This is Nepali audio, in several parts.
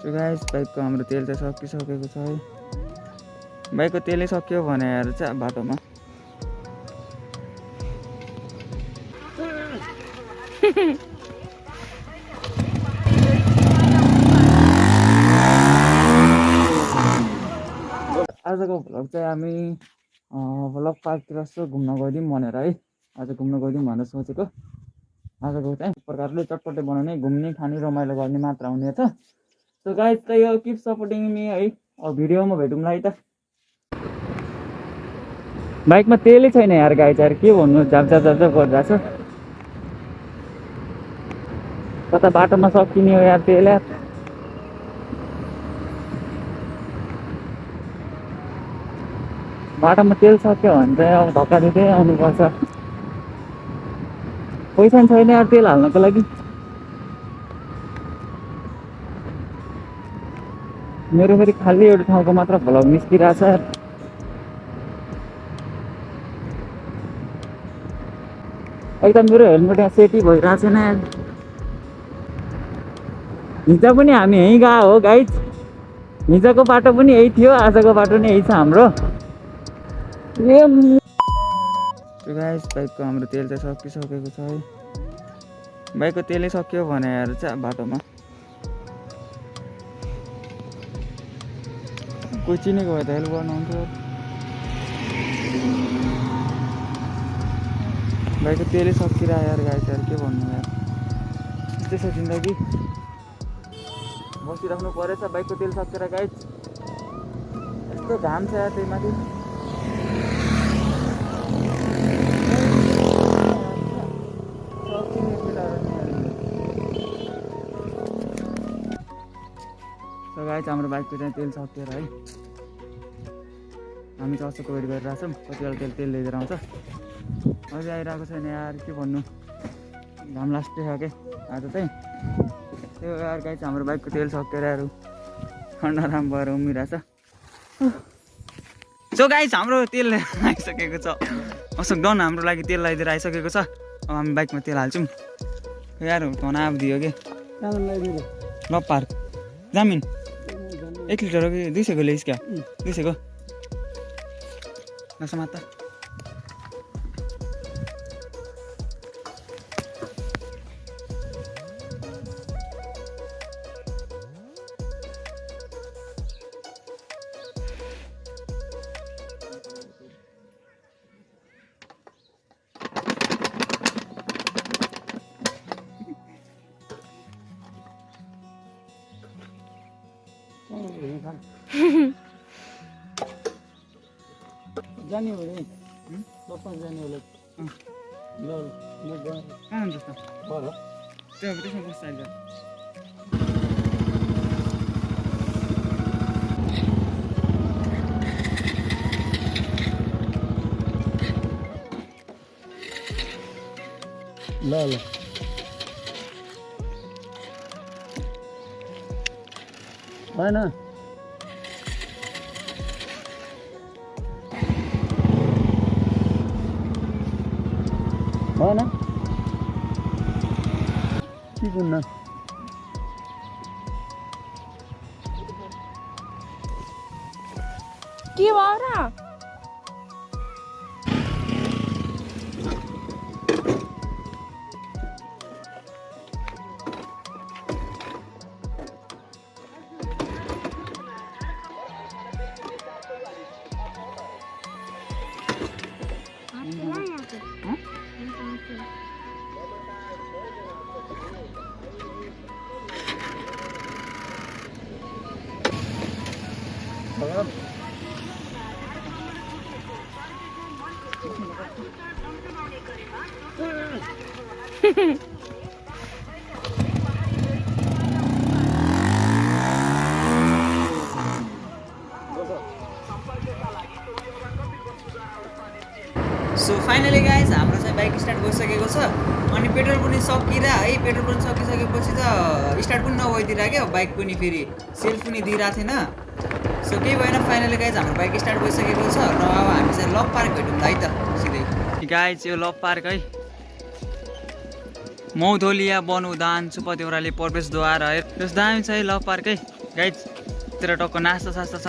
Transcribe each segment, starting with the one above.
सो गाइस बाइकको हाम्रो तेल त सकिसकेको छ है। बाइकको तेलै सक्यो भनेर चाहिँ बाटोमा आजको भ्लग चाहिँ हामी भ्लग पार्कतिर यसो घुम्न गइदिउँ भनेर है। आज घुम्न गइदिउँ भनेर सोचेको। आजको चाहिँ प्रकारले चटपटे बनाउने घुम्ने खाने रमाइलो गर्ने मात्र हुनेछ। सो गाइस त यो किप सपोर्टिङ मी है। अब भिडियोमा भेटौँला है त। बाइकमा तेलै छैन यार गाइस, यार के भन्नु, झापझाप गरिरहेको छ। कता बाटोमा सकिने हो यार तेल यार। बाटोमा तेल सक्यो भने चाहिँ अब धक्का दिँदै आउनुपर्छ। पैसा छैन यार तेल हाल्नको लागि। मेरो फेरि खाली एउटा ठाउँको मात्र भ्लग निस्किरहेछ यार। एकदम मेरो हेलमेट यहाँ सेटी भइरहेको छैन यार। हिजो पनि हामी यहीँ गएको हो गाइज। हिजोको बाटो पनि यही थियो, आजको बाटो नि यही छ हाम्रो। गाइस बाइकको हाम्रो तेल त सकिसकेको छ है। बाइकको तेलै सक्यो भनेर चाहिँ बाटोमा कोही चिनेको भए त हेल्प गर्नुहुन्थ्यो। बाइकको तेलै सकिरह्यो यार गाइस, यार के भन्नु यार। यस्तै छ जिन्दगी, बसिराख्नु परेछ बाइकको तेल सकेर गाइस। यस्तो घाम छ यार त्यही माथि। सो गाइस हाम्रो बाइकको चाहिँ तेल सकिएर है। हामी चाहिँ अशोकको वेट गरिरहेछौँ, कति बेला तेल लिएर आउँछ। अझै आइरहेको छैन यार, के भन्नु। घाम लास्टै छ क्या आज चाहिँ। त्यो यार गाइस हाम्रो बाइकको तेल सकेर यार ठन्डा राम भएर उमिरहेछ। सो गाइस हाम्रो तेल आइसकेको छ। अशोक डन हाम्रो लागि तेल लगाइदिएर आइसकेको छ। अब हामी बाइकमा तेल हाल्छौँ यार। तनाव दियो कि लभ पार्क जामिन 1 लिटर हो कि 200 को ल्याइस् क्या? 200 को नसमात्ता। जाने हो रे सबै जाने होला। ल कहाँ हुन्छ त पर त्यो त्यसमा बस्छ अहिले। ल ल भएन भएन के गुन्न। के भयो र? सो फाइनली गाइज हाम्रो चाहिँ बाइक स्टार्ट भइसकेको छ। अनि पेट्रोल पनि सकिरह है। पेट्रोल पनि सकिसकेपछि त स्टार्ट पनि नभइदिएर क्या बाइक पनि फेरि सेल्फ पनि दिइरहेको थिएन। सो केही भएन, फाइनली गाइज हाम्रो बाइक स्टार्ट भइसकेको छ। र अब हामी चाहिँ लभ पार्क भेटौँला है त सिधै। गाइज यो लभ पार्क है, मौधोलिया बनउदान सुपदेउराली प्रवेशद्वार है। यस दामी छ है लभ पार्क है। गाइज तिर टक्क नास्ता सास्ता छ।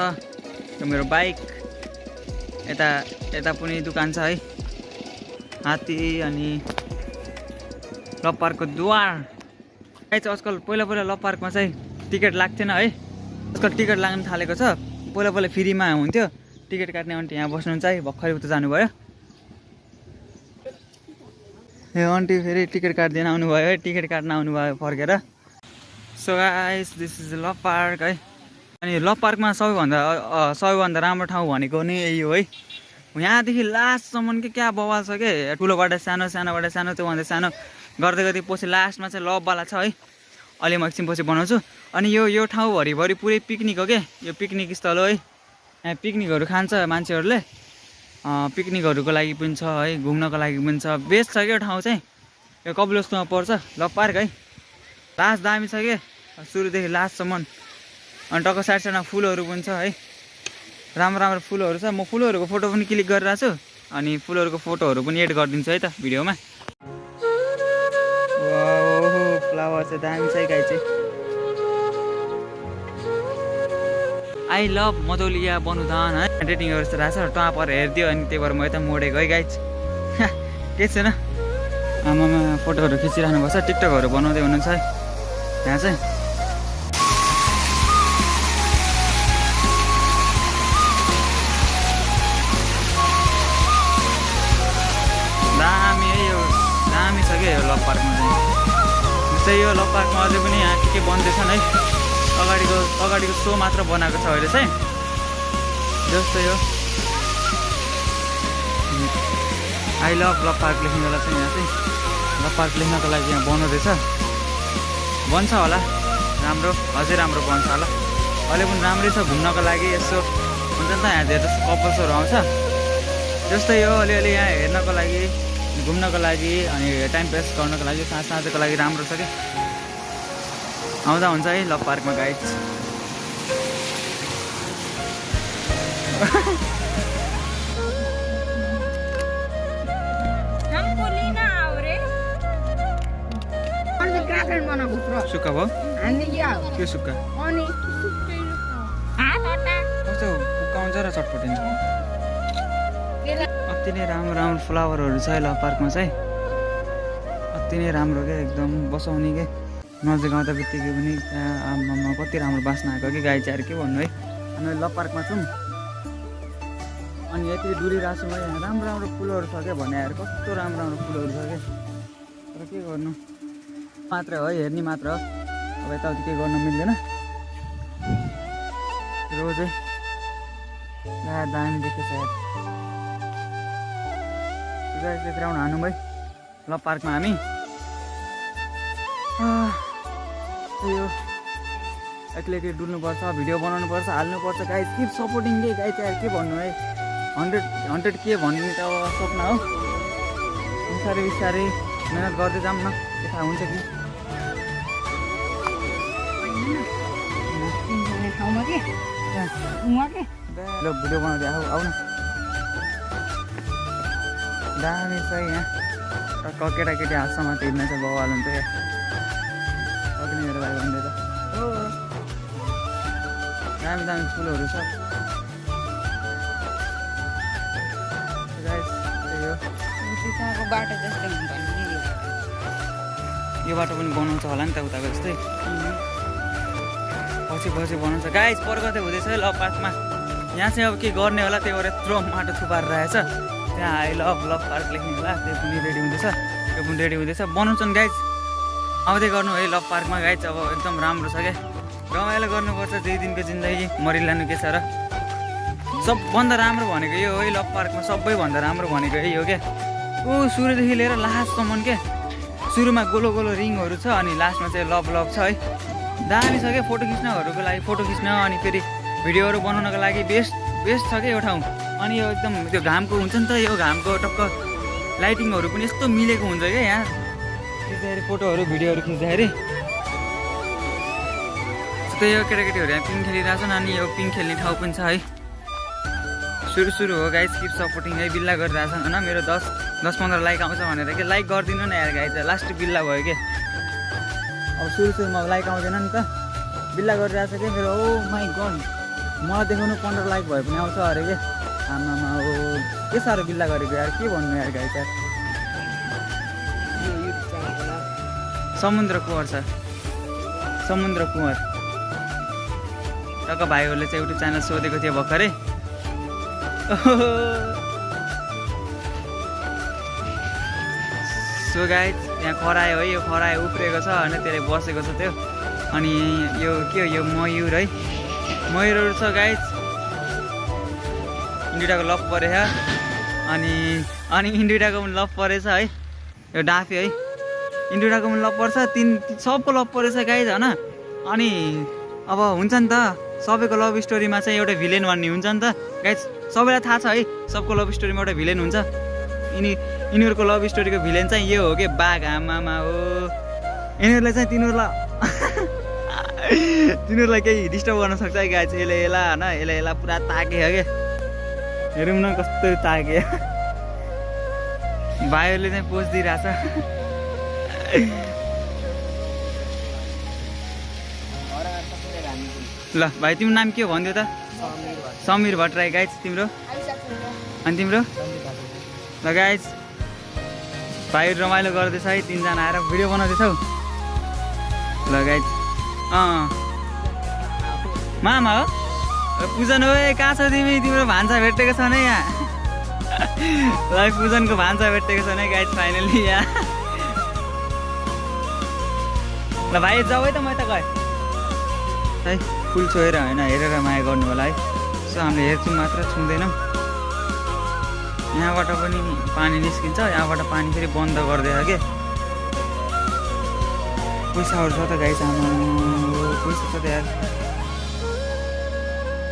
यो मेरो बाइक यता पनि दुकान छ है। हात्ती अनि लभ पार्कको द्वार। गाइज आजकल पहिला लभ पार्कमा चाहिँ टिकट लाग्थेन है, आजकल टिकट लाग्न थालेको छ। पहिला फ्रीमा हुन्थ्यो। टिकट काट्ने आन्टी यहाँ बस्नुहुन्छ है, भर्खरै उता जानुभयो। यो आन्टी फेरि टिकट काट्दैन आउनुभयो है, टिकट काट्न आउनुभयो फर्केर। So guys this is love park है। अनि लभ पार्कमा सबैभन्दा राम्रो ठाउँ भनेको नि यही हो है। यहाँदेखि लास्टसम्म के क्या बवाल छ के, ठुलोबाट सानो सानोबाट सानो त्योभन्दा सानो गर्दै पछि लास्टमा चाहिँ लभवाला छ है। अलि म एकछिन पछि बनाउँछु। अनि यो ठाउँ भरिभरि पुरै पिकनिक हो के, यो पिकनिक स्थल हो है। यहाँ पिकनिकहरू खान्छ मान्छेहरूले, पिकनिकहरूको लागि पनि छ है, घुम्नको लागि पनि छ। बेस्ट छ क्या ठाउँ चाहिँ। यो कपिलवस्तुमा पर्छ लभ पार्क है। लास्ट दामी छ के, सुरुदेखि लास्टसम्म। अनि टक्क साइडमा फुलहरू पनि छ है, राम्रो फुलहरू छ। म फुलहरूको फोटो पनि क्लिक गरिरहेको छु, अनि फुलहरूको फोटोहरू पनि एड गरिदिन्छु है त भिडियोमा। फ्लावर चाहिँ दामी छ है गाई चाहिँ। आई लभ मधौलिया बनुदान है। रेटिङहरू जस्तो रहेछ, टहाँ पर हेरिदियो अनि त्यही भएर म यता मोडेको है गाई। केही छैन। आमामा फोटोहरू खिचिरहनुपर्छ, टिकटकहरू बनाउँदै हुनुहुन्छ है यहाँ चाहिँ। दामी है, यो दामी छ क्या यो लभ पार्कमा चाहिँ। जस्तै यो लभ पार्कमा अझै पनि यहाँ के बन्दैछन् है। अगाडिको सो मात्र बनाएको छ अहिले चाहिँ। जस्तै यो आई लभ पार्क लेख्ने बेला चाहिँ यहाँ चाहिँ लभ पार्क लेख्नको लागि यहाँ बनाउँदैछ। बन्छ होला राम्रो, अझै राम्रो बन्छ होला। अहिले पनि राम्रै छ घुम्नको लागि। यसो हुन्छ नि त, यहाँ धेरै जस्तो कपल्सहरू आउँछ। जस्तै यो अलिअलि यहाँ हेर्नको लागि, घुम्नको लागि, अनि टाइम पास गर्नको लागि, साँझको लागि राम्रो छ कि। आउँदा हुन्छ है लभ पार्कमा गाइड। सुक्खा भयो के सुक्खा कस्तो पुकाउँछ र चटपटिन्छ। अति नै राम्रो फ्लावरहरू छ लभ पार्कमा चाहिँ। अति नै राम्रो क्या, एकदम बसाउने के। नजिक आउँदा बित्तिकै पनि त्यहाँ आमामा कति राम्रो बाँच्न आएको कि गाई चाहिँ के भन्नु है। हामी लभ पार्कमा छौँ अनि यति डुलिरहेको छौँ है। यहाँ राम्रो फुलहरू छ क्या, भने आएर कस्तो राम्रो फुलहरू छ क्या। तर के गर्नु, मात्र हो हेर्ने मात्र हो। अब यताउति केही गर्न मिल्दैन। रोज है दामी देखेको छ यार। यति राउन्ड हानौँ है लभ पार्कमा हामी। यो एक्लै डुल्नुपर्छ, भिडियो बनाउनुपर्छ, हाल्नुपर्छ। गाइज किप सपोर्टिङ के गाई चाहिँ के भन्नु है। 100 के भन्ने त अब सपना हो। बिस्तारै मेहनत गर्दै जाऊँ न, के थाहा हुन्छ कि। ल भिडियो बनाउँदै आऊ न। दामी छ यहाँ। केटाकेटी हातसम्म त हिँड्न चाहिँ बवाल हुन्छ क्या। सक्ने मेरो भाइ भन्दै त दामी फुलहरू छ। यो बाटो पनि बनाउँछ होला नि त उताको जस्तै। पछि बनाउँछ गाइज। पर्खदै हुँदैछ है लभ पार्कमा। यहाँ चाहिँ अब के गर्ने होला, त्यही भएर यत्रो माटो थुपारेर रहेछ। त्यहाँ आई लभ पार्क लेख्ने होला, त्यो पनि रेडी हुँदैछ। बनाउँछन् गाइज, आउँदै गर्नु है लभ पार्कमा गाइज। अब एकदम राम्रो छ क्या, रमाइलो गर्नुपर्छ। 2 दिनको जिन्दगी मरिलानु के छ र। सबभन्दा राम्रो भनेको यो है लभ पार्कमा, सबैभन्दा राम्रो भनेको यही हो क्या। सुरुदेखि लिएर लास्टसम्म के। सुरुमा गोलो रिङहरू छ, अनि लास्टमा चाहिँ लभ छ है। दामी छ क्या फोटो खिच्नहरूको लागि, फोटो खिच्न अनि फेरि भिडियोहरू बनाउनको लागि बेस्ट छ क्या यो ठाउँ। अनि यो एकदम त्यो घामको हुन्छ नि त, यो घामको टक्क लाइटिङहरू पनि यस्तो मिलेको हुन्छ क्या यहाँ खिच्दाखेरि, फोटोहरू भिडियोहरू खिच्दाखेरि। त्यही हो केटाकेटीहरू यहाँ पिङ खेलिरहेछन्। अनि यो पिङ खेल्ने ठाउँ पनि छ है। सुरु हो गाइज, किप सपोर्टिङ है। बिल्ला गरिरहेछन् होइन, मेरो 10-15 लाइक आउँछ भनेर के लाइक गरिदिनु न यार गाइज। लास्ट बिल्ला भयो क्या। अब सुरुमा लाइक आउँदैन नि त, बिल्ला गरिरहेको छ कि मेरो। ओ माई गड, मलाई देखाउनु 15 लाइक भए पनि आउँछ अरे के। आमामा ओ के साह्रो बिल्ला गरेको यार, के भन्नु यार गाइस यार। समुद्र कुँवर छ, समुद्र कुँवर। टक्क भाइहरूले चाहिँ युट्युब च्यानल सोधेको थियो भर्खरै। सो गाइस यहाँ खरायो है, यो खरायो उफ्रेको छ होइन, त्यसले बसेको छ त्यो। अनि यो के हो, यो मयूर है, मयूरहरू छ गाइस। इन्डुटाको लप परेछ अनि इन्डुटाको पनि लप परेछ है, यो डाँफे है। इन्डुटाको पनि लप पर्छ, सबको लप परेछ गाइस होइन। अनि अब हुन्छ नि त, सबैको लभ स्टोरीमा चाहिँ एउटा भिलेन भन्ने हुन्छ नि त गाइस। सबैलाई थाहा छ है, सबको लभ स्टोरीमा एउटा भिलेन हुन्छ। यिनीहरूको लभ स्टोरीको भिलेन चाहिँ यो हो कि बाघ। आमामा हो, यिनीहरूले चाहिँ तिनीहरूलाई केही डिस्टर्ब गर्न सक्छ है गाइस। यसले होइन, यसले पुरा ताके हो क्या, हेरौँ न कस्तो ताके। भाइहरूले चाहिँ पोज दिइरहेछ। ल भाइ तिम्रो नाम के हो भनिदियो त? समीर भट्टराई गाइस। तिम्रो? अनि तिम्रो? ल गाइस भाइ रमाइलो गर्दैछ है, 3 जना आएर भिडियो बनाउँदैछौ। ल गाइस मामा हो पूजन हो, कहाँ छ तिमी? तिम्रो भान्सा भेटेको छ नै यहाँ। ल पूजनको भान्सा भेटेको छ नै गाइस फाइनली यहाँ। ल भाइ जाऊ है त, म त गएँ है। फुल छोएर होइन, हेरेर माया गर्नु होला है। सो हामीले हेर्छौँ मात्र, छुँदैनौँ। यहाँबाट पनि पानी निस्किन्छ, यहाँबाट पानी फेरि बन्द गरिदिएर के। पैसाहरू छ त गाइस, आमा पैसा छ त यार,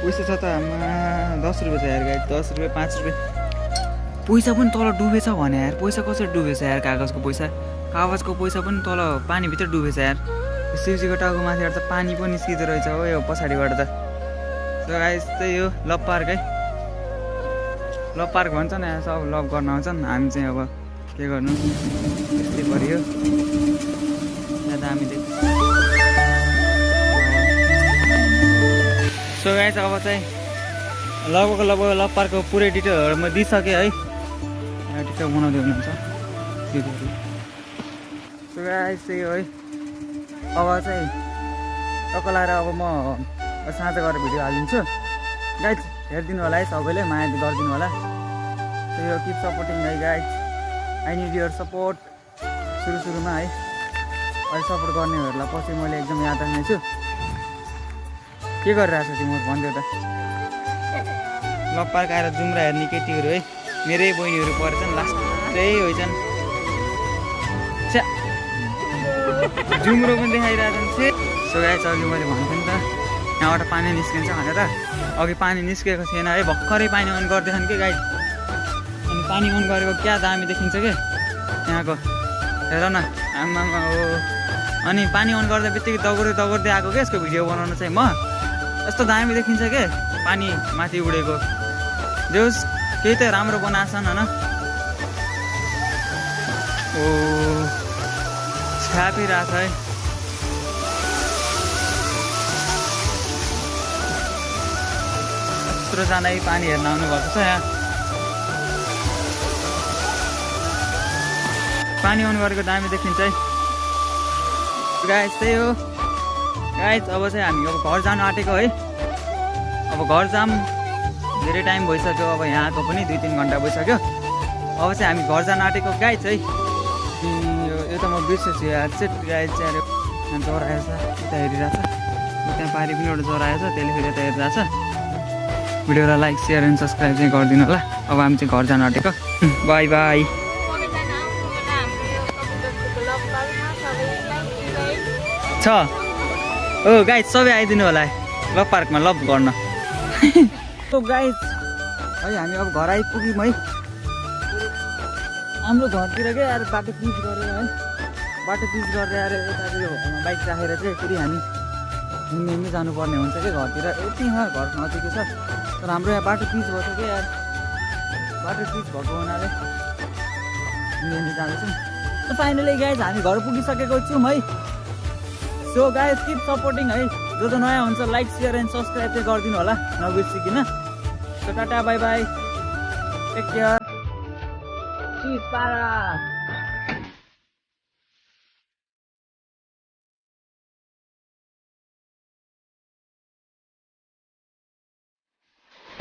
पैसा छ त आमा। 10 रुपियाँ छ यार गाइस, 10 रुपियाँ 5 रुपियाँ। पैसा पनि तल डुबेछ भने यार, पैसा कसरी डुबेछ यार? कागजको पैसा पनि तल पानीभित्र डुबेछ यार। शिवजीको टाउको माथिबाट त पानी पनि निस्किँदो रहेछ हो यो पछाडिबाट त। सो गाइस त्यही हो लभ पार्क है, लभ पार्क भन्छ नि, सब लभ गर्न आउँछन्। हामी चाहिँ अब के गर्नु, त्यस्तै पऱ्यो यहाँ त हामीले। सो गाइस अब चाहिँ लगभग लभ पार्कको पुरै डिटेलहरू म दिइसकेँ है। यहाँ डिटेल बनाउँदै हुनुहुन्छ। सो गाइस त्यही हो है, अब चाहिँ टक्क लगाएर अब म साँझ गएर भिडियो हालिदिन्छु गाइस। हेरिदिनु होला है सबैले, माया गरिदिनु होला। त्यही हो, किप सपोर्टिङ है guys, I need your support. सुरुमा है, अहिले सपोर्ट गर्नेहरूलाई पछि मैले एकदम याद राख्नेछु। के गरिरहेको छ तिम्रो भनिदियो त? लभ पार्क आएर जुम्रा हेर्ने केटीहरू है, मेरै बहिनीहरू परेछन्, लास्टै होइछन्। जुम्रो पनि देखाइरहेछन्। सो गाइस अघि मैले भन्थेँ नि त यहाँबाट पानी निस्किन्छ भनेर, अघि पानी निस्केको थिएन है, भर्खरै पानी अन गर्दैछन् कि गाइस। अनि पानी अन गरेको क्या दामी देखिन्छ कि यहाँको, हेर न आमामा हो। अनि पानी अन गर्दा बित्तिकै दगुर्दै आएको क्या यसको भिडियो बनाउनु चाहिँ म। यस्तो दामी देखिन्छ के पानी माथि उडेको। जोस् केही त राम्रो बनाएछन् होइन। ओ छापिरहेछ है। यत्रोजना पानी हेर्न आउनुभएको छ यहाँ। पानी अन गरेको दामी देखिन्छ है गाइस। त्यही हो गाइस, अब चाहिँ हामी अब घर जानु आँटेको है। अब घर जाम, धेरै टाइम भइसक्यो, अब यहाँको पनि 2-3 घन्टा भइसक्यो। अब चाहिँ हामी घर जानु आँटेको गाइस है। यो त म बिर्सेछु यार, सेट गाइस चाहिँ यहाँ जरा आएछ, यता हेरिरहेछ, त्यहाँ पारि पनि एउटा जरा आएछ, त्यसले फेरि यता हेरिरहेछ। भिडियोलाई लाइक सेयर एन्ड सब्सक्राइब चाहिँ गरिदिनु होला। अब हामी चाहिँ घर जानु आँटेको, बाई बाई। छ ओ गाइस सबै आइदिनु होला लभ पार्कमा लभ गर्न। तो गाइस है हामी अब घर आइपुग्यौँ है। हाम्रो घरतिर क्या यार बाटो पिच गरेर है, बाटो पिच गरेर आएर यता यो घरमा बाइक राखेर चाहिँ फेरि हामी हिँड्दै जानुपर्ने हुन्छ क्या घरतिर। यति घर नजिकै छ तर हाम्रो यहाँ बाटो पिच भएको क्या यार, बाटो पिच भएको हुनाले हिँड्दै जाँदैछौँ। फाइनली गाइस हामी घर पुगिसकेको छौँ है। सो गाइस किप सपोर्टिङ है। जो नयाँ हुन्छ लाइक सेयर एन्ड सब्सक्राइब चाहिँ गरिदिनु होला नबिर्सिकिन। So tata bye bye take care. चिज पारा।